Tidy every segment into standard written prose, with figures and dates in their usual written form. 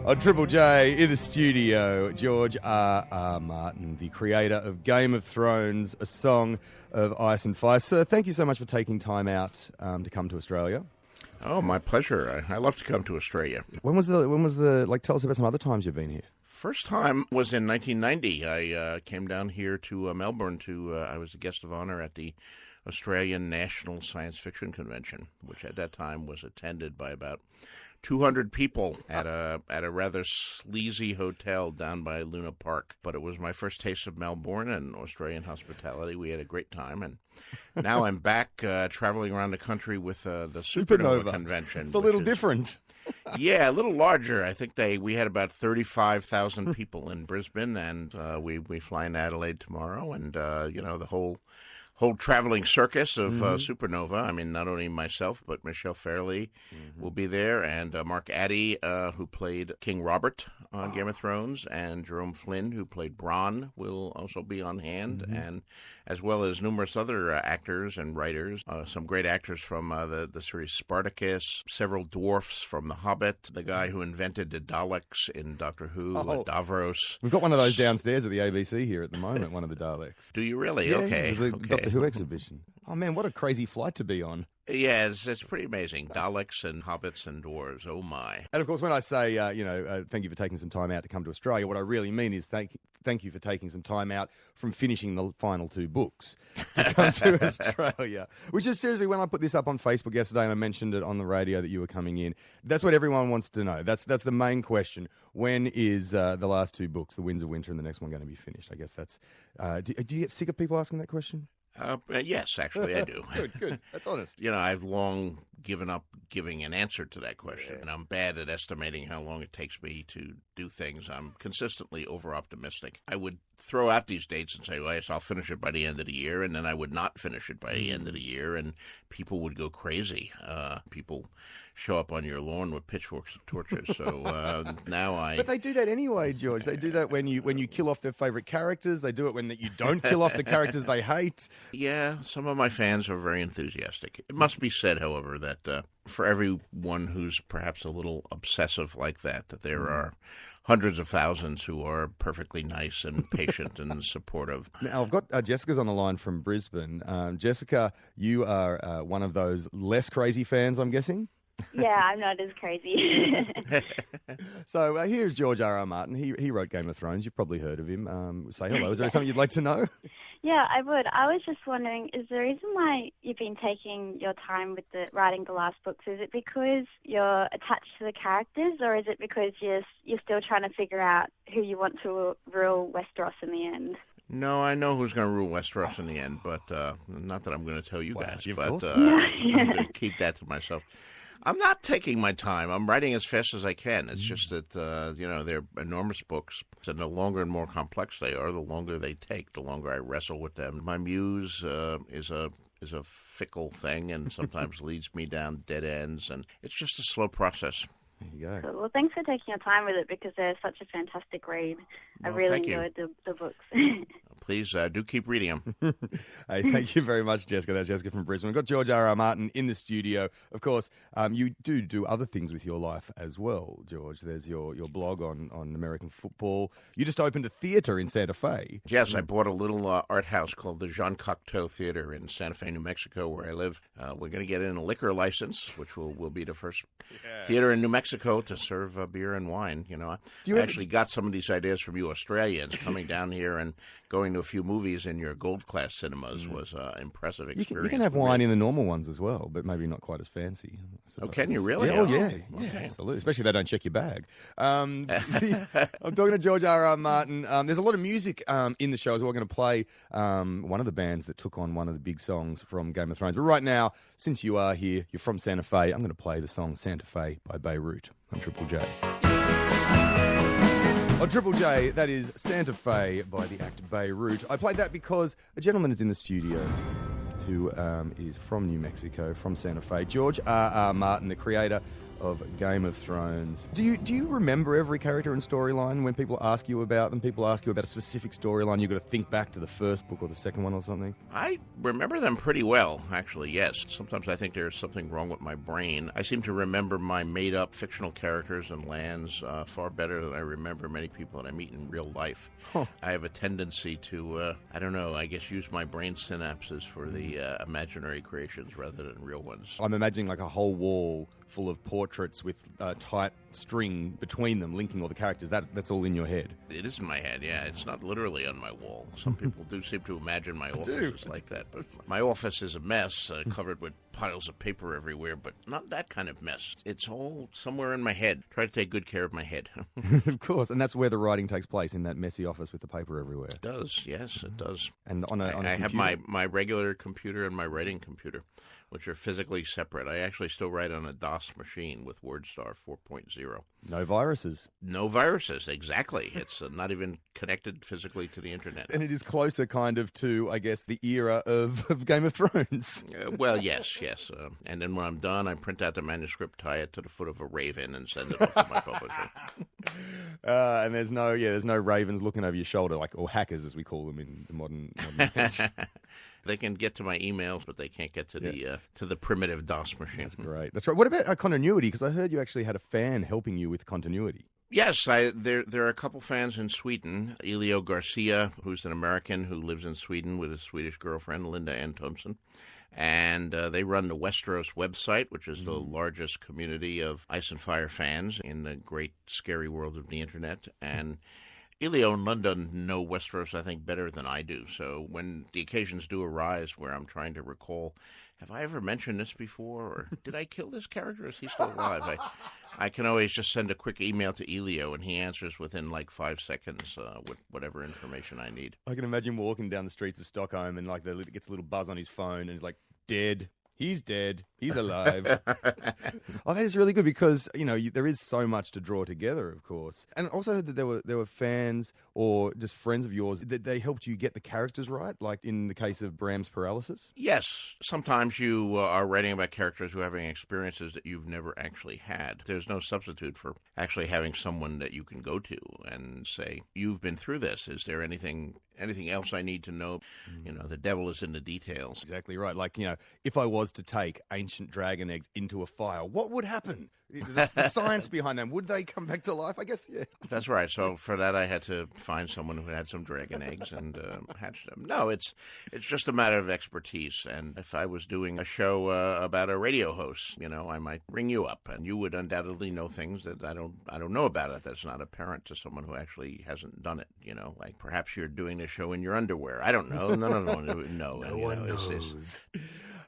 On Triple J in the studio, George R. Martin, the creator of Game of Thrones, A Song of Ice and Fire. Sir, thank you so much for taking time out to come to Australia. Oh, my pleasure. I love to come to Australia. When was the like, tell us about some other times you've been here. First time was in 1990. I came down here to Melbourne I was a guest of honor at the Australian National Science Fiction Convention, which at that time was attended by about 200 people at a rather sleazy hotel down by Luna Park. But it was my first taste of Melbourne and Australian hospitality. We had a great time, and now I'm back traveling around the country with the Supernova Convention. It's a little different. Yeah, a little larger. I think we had about 35,000 people in Brisbane, and we fly in Adelaide tomorrow, and the whole traveling circus of Supernova. I mean, not only myself, but Michelle Fairley will be there, and Mark Addy, who played King Robert on Game of Thrones, and Jerome Flynn, who played Bronn, will also be on hand, and as well as numerous other actors and writers, some great actors from the series Spartacus, several dwarfs from The Hobbit, the guy who invented the Daleks in Doctor Who, Davros. We've got one of those downstairs at the ABC here at the moment, one of the Daleks. Do you really? Yeah, Okay. There's a Doctor Who exhibition. Oh, man, what a crazy flight to be on. Yeah, it's pretty amazing. Daleks and hobbits and dwarves. Oh, my. And, of course, when I say, thank you for taking some time out to come to Australia, what I really mean is thank you for taking some time out from finishing the final two books to come to Australia. Which is seriously, when I put this up on Facebook yesterday and I mentioned it on the radio that you were coming in, that's what everyone wants to know. That's the main question. When is the last two books, The Winds of Winter and the next one, going to be finished? I guess that's... do you get sick of people asking that question? Yes, actually, I do. Good. That's honest. I've long given up giving an answer to that question, and I'm bad at estimating how long it takes me to do things. I'm consistently over-optimistic. I would throw out these dates and say, well, yes, I'll finish it by the end of the year, and then I would not finish it by the end of the year, and people would go crazy. People show up on your lawn with pitchforks and torches. So now But they do that anyway, George. They do that when you kill off their favorite characters. They do it when you don't kill off the characters they hate. Yeah, some of my fans are very enthusiastic. It must be said, however, that for everyone who's perhaps a little obsessive like that there are hundreds of thousands who are perfectly nice and patient and supportive. Now, I've got Jessica's on the line from Brisbane. Jessica, you are one of those less crazy fans, I'm guessing? Yeah, I'm not as crazy. So here's George R. Martin. He wrote Game of Thrones. You've probably heard of him. Say hello. Is there something you'd like to know? Yeah, I would. I was just wondering, is the reason why you've been taking your time with writing the last books, is it because you're attached to the characters, or is it because you're still trying to figure out who you want to rule Westeros in the end? No, I know who's going to rule Westeros in the end, but not that I'm going to tell you guys. But I'm going to keep that to myself. I'm not taking my time. I'm writing as fast as I can. It's just that, they're enormous books. And the longer and more complex they are, the longer they take, the longer I wrestle with them. My muse is a fickle thing and sometimes leads me down dead ends. And it's just a slow process. There you go. Cool. Well, thanks for taking your time with it because they're such a fantastic read. I really enjoyed the books. Please do keep reading them. Hey, thank you very much, Jessica. That's Jessica from Brisbane. We've got George R. R. Martin in the studio. Of course, you do other things with your life as well, George. There's your blog on American football. You just opened a theatre in Santa Fe. Yes, I bought a little art house called the Jean Cocteau Theater in Santa Fe, New Mexico, where I live. We're going to get in a liquor license, which will be the first theater in New Mexico to serve beer and wine. I actually got some of these ideas from you Australians. Coming down here and going to a few movies in your gold class cinemas was an impressive experience. You can have wine in the normal ones as well, but maybe not quite as fancy. Oh, can you really? Yeah, absolutely. Especially if they don't check your bag. I'm talking to George R. R. Martin. There's a lot of music in the show as well. We're going to play one of the bands that took on one of the big songs from Game of Thrones. But right now, since you are here, you're from Santa Fe, I'm going to play the song Santa Fe by Beirut on Triple J. On Triple J, that is Santa Fe by the act Beirut. I played that because a gentleman is in the studio who is from New Mexico, from Santa Fe. George R. R. Martin, the creator of Game of Thrones. Do you remember every character and storyline when people ask you about them? People ask you about a specific storyline, you've got to think back to the first book or the second one or something? I remember them pretty well, actually, yes. Sometimes I think there's something wrong with my brain. I seem to remember my made-up fictional characters and lands far better than I remember many people that I meet in real life. Huh. I have a tendency to, I don't know, I guess use my brain synapses for the imaginary creations rather than real ones. I'm imagining like a whole wall full of portraits with tight string between them, linking all the characters. That's all in your head. It is in my head, yeah. It's not literally on my wall. Some people do seem to imagine my office is like that. But my office is a mess, covered with piles of paper everywhere, but not that kind of mess. It's all somewhere in my head. Try to take good care of my head. Of course, and that's where the writing takes place, in that messy office with the paper everywhere. It does, yes, it does. And I have my regular computer and my writing computer, which are physically separate. I actually still write on a DOS machine with WordStar 4.0. No viruses. No viruses, exactly. It's not even connected physically to the internet. And it is closer kind of to, I guess, the era of Game of Thrones. Well, yes. And then when I'm done, I print out the manuscript, tie it to the foot of a raven, and send it off to my publisher. And there's no ravens looking over your shoulder, or hackers, as we call them in the modern age. They can get to my emails, but they can't get to the primitive DOS machine. That's great. That's right. What about continuity? Because I heard you actually had a fan helping you with continuity. Yes, there are a couple fans in Sweden. Elio Garcia, who's an American who lives in Sweden with his Swedish girlfriend, Linda Ann Thompson. And they run the Westeros website, which is the largest community of Ice and Fire fans in the great, scary world of the internet. And Elio and Linda know Westeros, I think, better than I do. So when the occasions do arise where I'm trying to recall, have I ever mentioned this before? Or did I kill this character? Is he still alive? I can always just send a quick email to Elio, and he answers within like 5 seconds with whatever information I need. I can imagine walking down the streets of Stockholm and gets a little buzz on his phone and he's like, dead. He's dead. He's alive. Oh, that is really good because, there is so much to draw together, of course. And also heard that there were fans or just friends of yours that they helped you get the characters right, like in the case of Bram's paralysis? Yes. Sometimes you are writing about characters who are having experiences that you've never actually had. There's no substitute for actually having someone that you can go to and say, you've been through this. Is there anything else I need to know? The devil is in the details. Exactly right. Like, if I was to take ancient dragon eggs into a fire, what would happen? The science behind them. Would they come back to life? I guess, yeah. That's right. So for that, I had to find someone who had some dragon eggs and hatch them. No, it's just a matter of expertise. And if I was doing a show about a radio host, I might ring you up, and you would undoubtedly know things that I don't know about it. That's not apparent to someone who actually hasn't done it. Like perhaps you're doing a show in your underwear. I don't know. No one knows.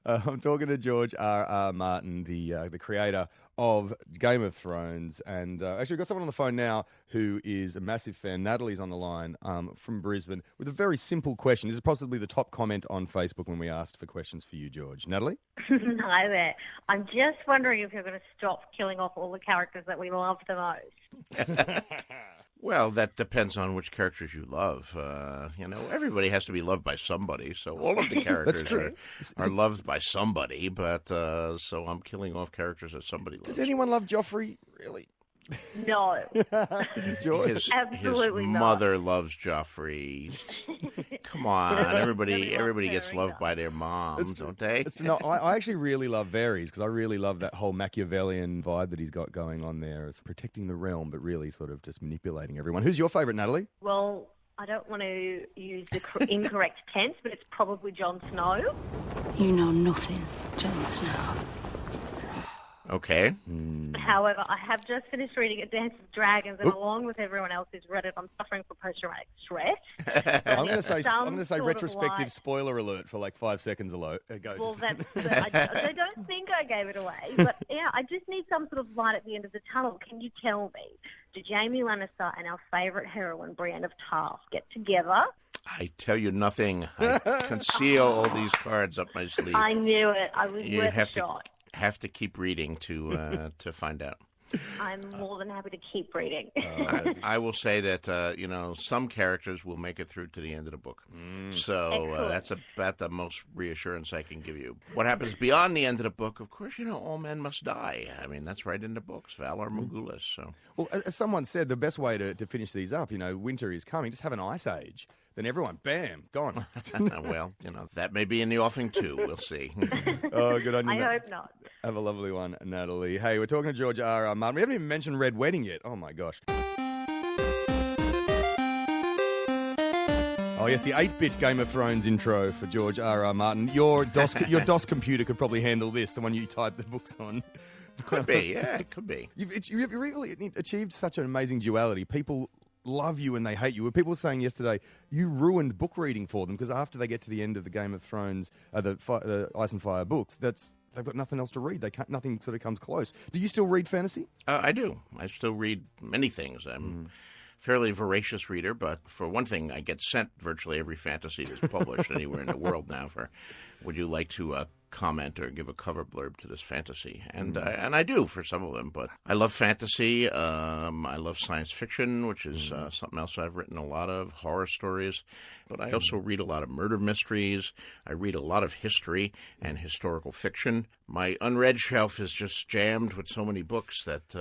I'm talking to George R.R. Martin, the creator of Game of Thrones. And actually, we've got someone on the phone now who is a massive fan. Natalie's on the line from Brisbane with a very simple question. This is possibly the top comment on Facebook when we asked for questions for you, George. Natalie? Hi there. I'm just wondering if you're going to stop killing off all the characters that we love the most. Well, that depends on which characters you love. Everybody has to be loved by somebody, so all of the characters are loved by somebody, but so I'm killing off characters that somebody loves. Does anyone love Joffrey, really? No. George? Absolutely his not. mother loves Joffrey. Come on, everybody gets loved by their mom, don't they? No, I actually really love Varys because I really love that whole Machiavellian vibe that he's got going on there. It's protecting the realm, but really sort of just manipulating everyone. Who's your favourite, Natalie? Well, I don't want to use the incorrect tense, but it's probably Jon Snow. You know nothing, Jon Snow. Okay. However, I have just finished reading A Dance with Dragons, and along with everyone else who's read it, I'm suffering from post-traumatic stress. I'm going to say retrospective spoiler alert for like 5 seconds ago. Well, I don't think I gave it away, but yeah, I just need some sort of light at the end of the tunnel. Can you tell me, do Jaime Lannister and our favourite heroine, Brienne of Tarth, get together? I tell you nothing. I conceal all these cards up my sleeve. I knew it. I was worth a shot. Have to keep reading to find out. I'm more than happy to keep reading. I will say that, some characters will make it through to the end of the book. So Excellent. that's about the most reassurance I can give you. What happens beyond the end of the book, of course, all men must die. I mean, that's right in the books, Valar Morghulis. So. Well, as someone said, the best way to finish these up, winter is coming, just have an ice age. Then everyone, bam, gone. Well, that may be in the offing too. We'll see. Oh, good on you. I hope not. Have a lovely one, Natalie. Hey, we're talking to George R.R. Martin. We haven't even mentioned Red Wedding yet. Oh, my gosh. Oh, yes, the 8-bit Game of Thrones intro for George R.R. Martin. Your DOS computer could probably handle this, the one you type the books on. Could be, yeah, it could be. You've really achieved such an amazing duality. People love you and they hate you. People were saying yesterday you ruined book reading for them because after they get to the end of the Game of Thrones, the Ice and Fire books, they've got nothing else to read. Nothing sort of comes close. Do you still read fantasy? I do. I still read many things. I'm a fairly voracious reader, but for one thing, I get sent virtually every fantasy that's published anywhere in the world now for, would you like to comment or give a cover blurb to this fantasy? And I do for some of them, but I love fantasy. I love science fiction, which is something else I've written a lot of, horror stories. But I also read a lot of murder mysteries. I read a lot of history and historical fiction. My unread shelf is just jammed with so many books that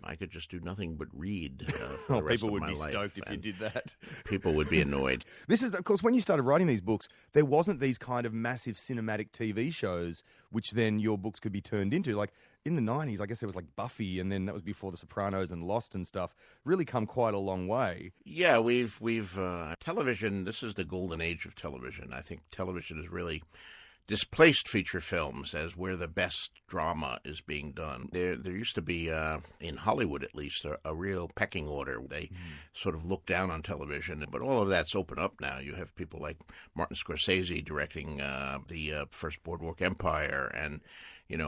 I could just do nothing but read for the rest people of would my be life. stoked if you did that. People would be annoyed. This is, of course, when you started writing these books, there wasn't these kind of massive cinematic TV shows, which then your books could be turned into. Like in the 90s, I guess there was like Buffy, and then that was before The Sopranos and Lost and stuff. Really come quite a long way. Yeah, we've television. This is the golden age of television. I think television has really displaced feature films as where the best drama is being done. There used to be, in Hollywood at least, a real pecking order. They sort of look down on television, but all of that's open up now. You have people like Martin Scorsese directing the first Boardwalk Empire, and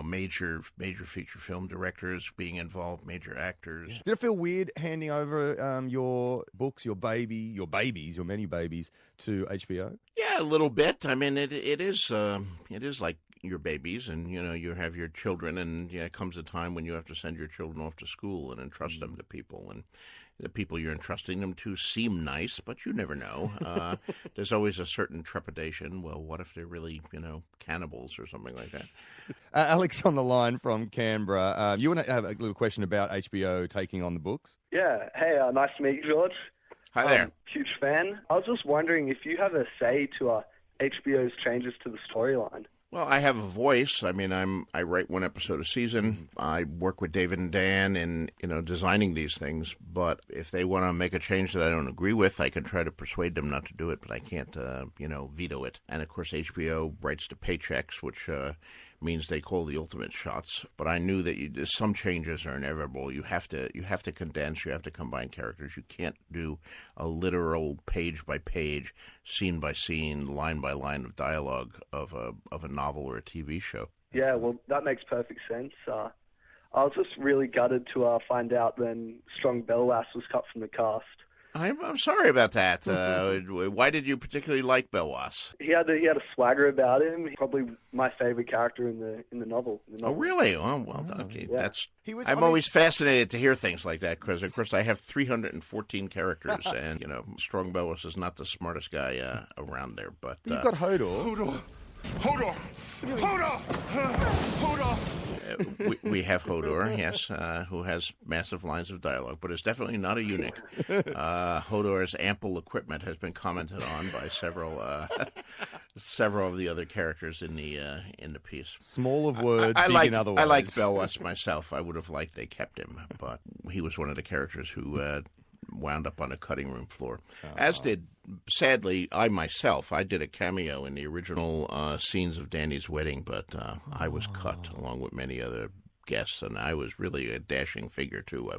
major feature film directors being involved, major actors. Did it feel weird handing over your books, your many babies, to HBO? Yeah, a little bit. I mean, it is like your babies, and you have your children, and it comes a time when you have to send your children off to school and entrust them to people, and the people you're entrusting them to seem nice, but you never know. There's always a certain trepidation. Well, what if they're really, cannibals or something like that? Alex on the line from Canberra. You want to have a little question about HBO taking on the books? Yeah. Hey, nice to meet you, George. Hi there. Huge fan. I was just wondering if you have a say to HBO's changes to the storyline. Well, I have a voice. I mean, I write one episode a season. I work with David and Dan in, designing these things. But if they want to make a change that I don't agree with, I can try to persuade them not to do it, but I can't, veto it. And of course, HBO writes the paychecks, which means they call the ultimate shots. But I knew that some changes are inevitable. You have to condense. You have to combine characters. You can't do a literal page by page, scene by scene, line by line of dialogue of a novel or a TV show. Yeah, well, that makes perfect sense. I was just really gutted to find out then Strong Belwas was cut from the cast. I'm sorry about that. Why did you particularly like Belwas? He had a swagger about him. Probably my favorite character in the novel. Oh, really? Oh, well, okay. Yeah. I'm always fascinated to hear things like that because, of course, I have 314 characters, and Strong Belwas is not the smartest guy around there. But you've got Hodor. Hodor! We have Hodor, yes, who has massive lines of dialogue, but is definitely not a eunuch. Hodor's ample equipment has been commented on by several of the other characters in the piece. Small of words, big in other words. I like Belwas myself. I would have liked they kept him, but he was one of the characters who wound up on a cutting room floor. As did, sadly, I myself. I did a cameo in the original scenes of Danny's wedding, but I was cut along with many other guests, and I was really a dashing figure too.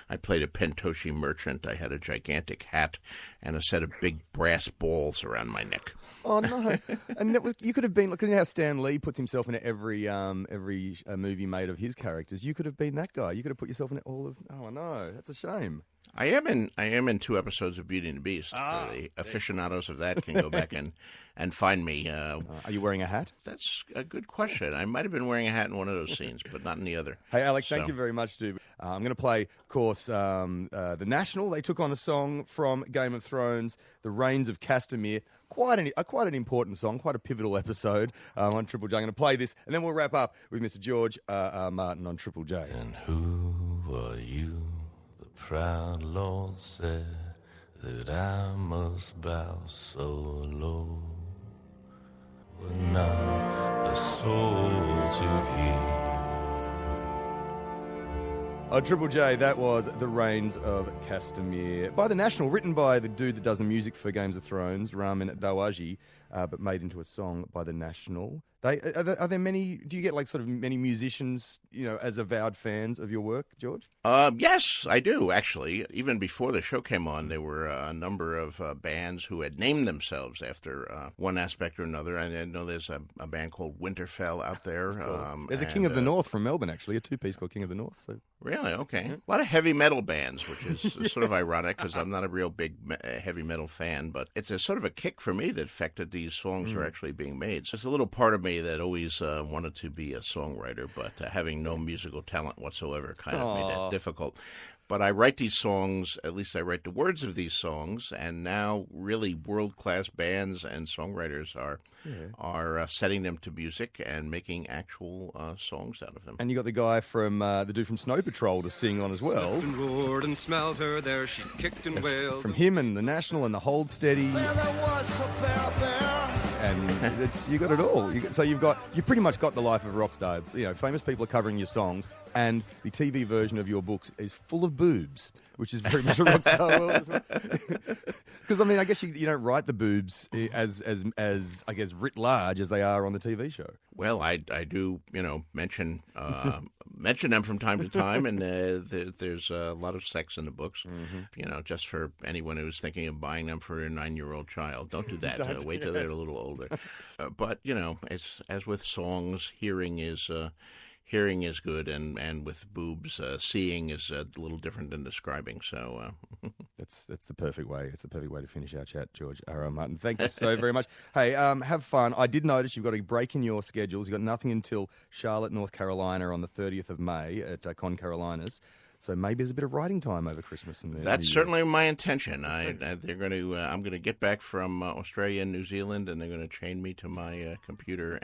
I played a Pentoshi merchant. I had a gigantic hat and a set of big brass balls around my neck. Oh no! And you could have been. Look at how Stan Lee puts himself in every movie made of his characters. You could have been that guy. You could have put yourself in all of. Oh no, that's a shame. I am in 2 episodes of Beauty and the Beast. For the aficionados of that can go back and find me. Are you wearing a hat? That's a good question. I might have been wearing a hat in one of those scenes, but not in the other. Hey, Alec, thank you very much, dude. I'm going to play, of course, The National. They took on a song from Game of Thrones, The Reigns of Castamere. Quite an important song, quite a pivotal episode on Triple J. I'm going to play this, and then we'll wrap up with Mr. George Martin on Triple J. And who are you? The proud Lord said that I must bow so low. We're not a soul to hear. On Triple J, that was The Reigns of Castamere. By The National, written by the dude that does the music for Games of Thrones, Ramin Djawadi, but made into a song by The National. Are there many, do you get like sort of many musicians, as avowed fans of your work, George? Yes, I do, actually. Even before the show came on, there were a number of bands who had named themselves after one aspect or another. I know there's a band called Winterfell out there. There's a King of the North from Melbourne, actually, a 2-piece called King of the North. So. Really? Okay. A lot of heavy metal bands, which is sort of ironic because I'm not a real big heavy metal fan, but it's a sort of a kick for me that fact that these songs are actually being made. So it's a little part of me that always wanted to be a songwriter, but having no musical talent whatsoever kind of made that difficult. But I write these songs, at least I write the words of these songs, and now really world-class bands and songwriters are setting them to music and making actual songs out of them. And you got the guy from the dude from Snow Patrol to sing on as well. And roared and smelled her there, she kicked and wailed. From him and The National and the Hold Steady. And you got it all. You've pretty much got the life of a rock star. Famous people are covering your songs, and the TV version of your books is full of boobs, which is very much a rock star world as well. Because I guess you don't write the boobs as I guess writ large as they are on the TV show. Well, I do mention them from time to time, and there's a lot of sex in the books. Mm-hmm. Just for anyone who's thinking of buying them for a 9-year-old child, don't do that. Wait till they're a little older. But as with songs, hearing is good, and with boobs, seeing is a little different than describing. So that's the perfect way. It's the perfect way to finish our chat, George R.R. Martin. Thank you so very much. Hey, have fun. I did notice you've got a break in your schedules. You've got nothing until Charlotte, North Carolina, on the 30th of May at Con Carolinas. So maybe there's a bit of writing time over Christmas. That's certainly my intention. I'm going to get back from Australia and New Zealand, and they're going to chain me to my computer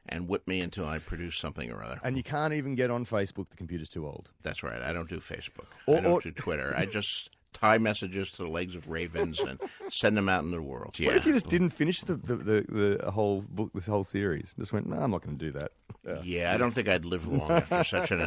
and whip me until I produce something or other. And you can't even get on Facebook. The computer's too old. That's right. I don't do Facebook. I don't do Twitter. I just tie messages to the legs of ravens and send them out into the world. Yeah. What if you just didn't finish the whole book, this whole series? Just went, no, I'm not going to do that. Yeah, I don't think I'd live long after such an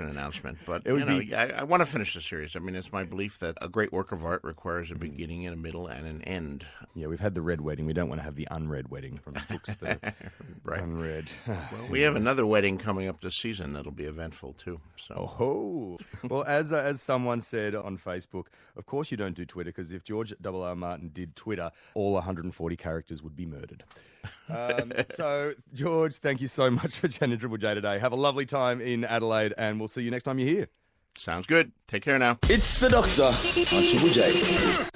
announcement. But I want to finish the series. I mean, it's my belief that a great work of art requires a beginning and a middle and an end. Yeah, we've had the red wedding. We don't want to have the unread wedding from the books that right. Unread. Well, we have another wedding coming up this season that'll be eventful too. So. Well, as someone said on Facebook, of course you don't do Twitter, because if George R.R. Martin did Twitter, all 140 characters would be murdered. So, George, thank you so much for chatting to Triple J today. Have a lovely time in Adelaide, and we'll see you next time you're here. Sounds good. Take care now. It's the Doctor on Triple J.